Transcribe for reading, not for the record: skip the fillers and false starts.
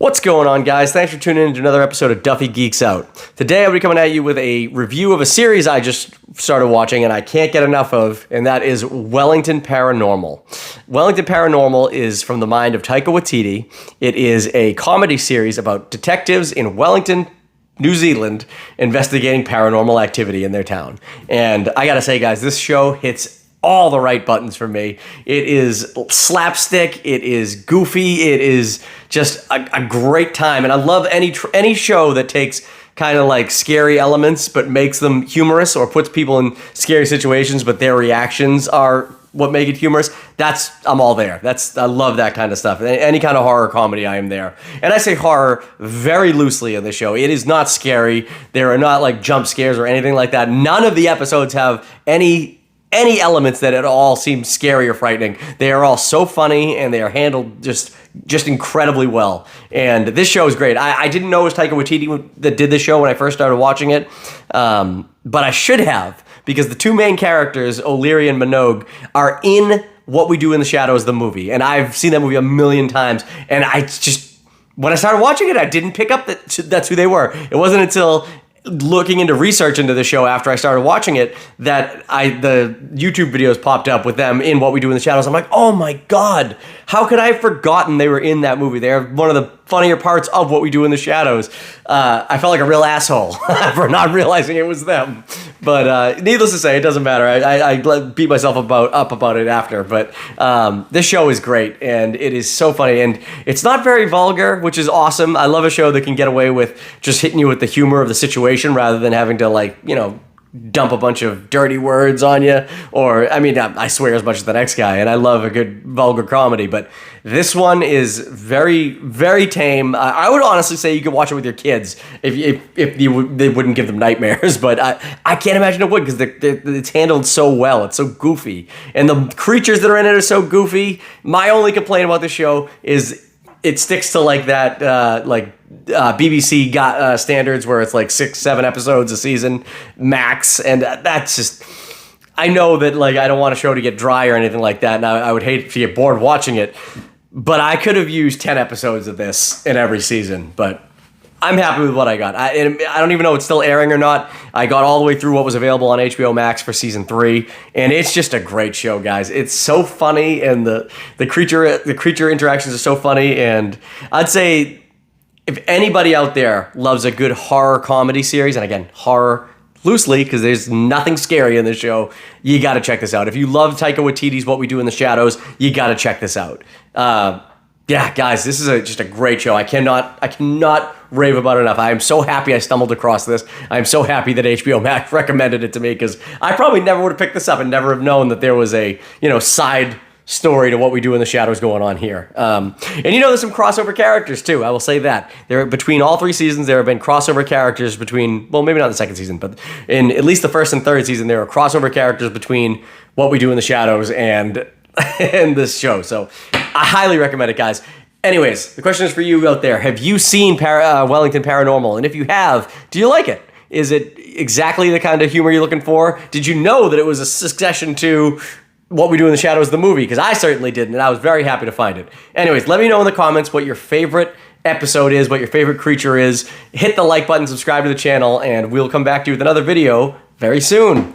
What's going on, guys? Thanks for tuning in to another episode of Duffey Geeks Out. Today I'll be coming at you with a review of a series I just started watching and I can't get enough of, and that is Wellington Paranormal. Wellington Paranormal is from the mind of Taika Waititi. It is a comedy series about detectives in Wellington, New Zealand, investigating paranormal activity in their town. And I gotta say, guys, this show hits all the right buttons for me. It is slapstick, it is goofy, it is just a great time. And I love any show that takes kind of like scary elements but makes them humorous, or puts people in scary situations but their reactions are what make it humorous. I'm all there. I love that kind of stuff. Any kind of horror comedy, I am there. And I say horror very loosely in the show. It is not scary. There are not like jump scares or anything like that. None of the episodes have any elements that at all seem scary or frightening. They are all so funny and they are handled just incredibly well. And this show is great. I didn't know it was Taika Waititi that did this show when I first started watching it, but I should have, because the two main characters, O'Leary and Minogue, are in What We Do in the Shadows, the movie. And I've seen that movie a million times, and when I started watching it, I didn't pick up that that's who they were. It wasn't until looking into research into the show after I started watching it that the YouTube videos popped up with them in What We Do in the Shadows. I'm like, oh my God, how could I have forgotten they were in that movie? They're one of the funnier parts of What We Do in the Shadows. I felt like a real asshole for not realizing it was them. But needless to say, it doesn't matter. I beat myself up about it after. But this show is great, and it is so funny. And it's not very vulgar, which is awesome. I love a show that can get away with just hitting you with the humor of the situation rather than having to, dump a bunch of dirty words on you. Or, I swear as much as the next guy, and I love a good vulgar comedy, but this one is very, very tame. I would honestly say you could watch it with your kids if they wouldn't give them nightmares, but I can't imagine it would, because it's handled so well. It's so goofy, and the creatures that are in it are so goofy. My only complaint about the show is it sticks to like that, BBC standards where it's like 6-7 episodes a season max, and that's just, I know that I don't want a show to get dry or anything like that, and I would hate to get bored watching it, but I could have used 10 episodes of this in every season. But I'm happy with what I got. I don't even know if it's still airing or not. I got all the way through what was available on HBO Max for season 3, and it's just a great show, guys. It's so funny, and the creature interactions are so funny, and I'd say if anybody out there loves a good horror comedy series, and again, horror loosely, because there's nothing scary in this show, you got to check this out. If you love Taika Waititi's What We Do in the Shadows, you got to check this out. Yeah, guys, this is just a great show. I cannot rave about it enough. I am so happy I stumbled across this. I am so happy that HBO Max recommended it to me, because I probably never would have picked this up and never have known that there was a side story to What We Do in the Shadows going on here. And there's some crossover characters too. I will say that. Between all 3 seasons, there have been crossover characters between, well, maybe not the second season, but in at least the first and third season, there are crossover characters between What We Do in the Shadows and this show. So I highly recommend it, guys. Anyways, the question is for you out there. Have you seen Wellington Paranormal? And if you have, do you like it? Is it exactly the kind of humor you're looking for? Did you know that it was a succession to What We Do in the Shadows, the movie? Because I certainly didn't, and I was very happy to find it. Anyways, let me know in the comments what your favorite episode is, what your favorite creature is. Hit the like button, subscribe to the channel, and we'll come back to you with another video very soon.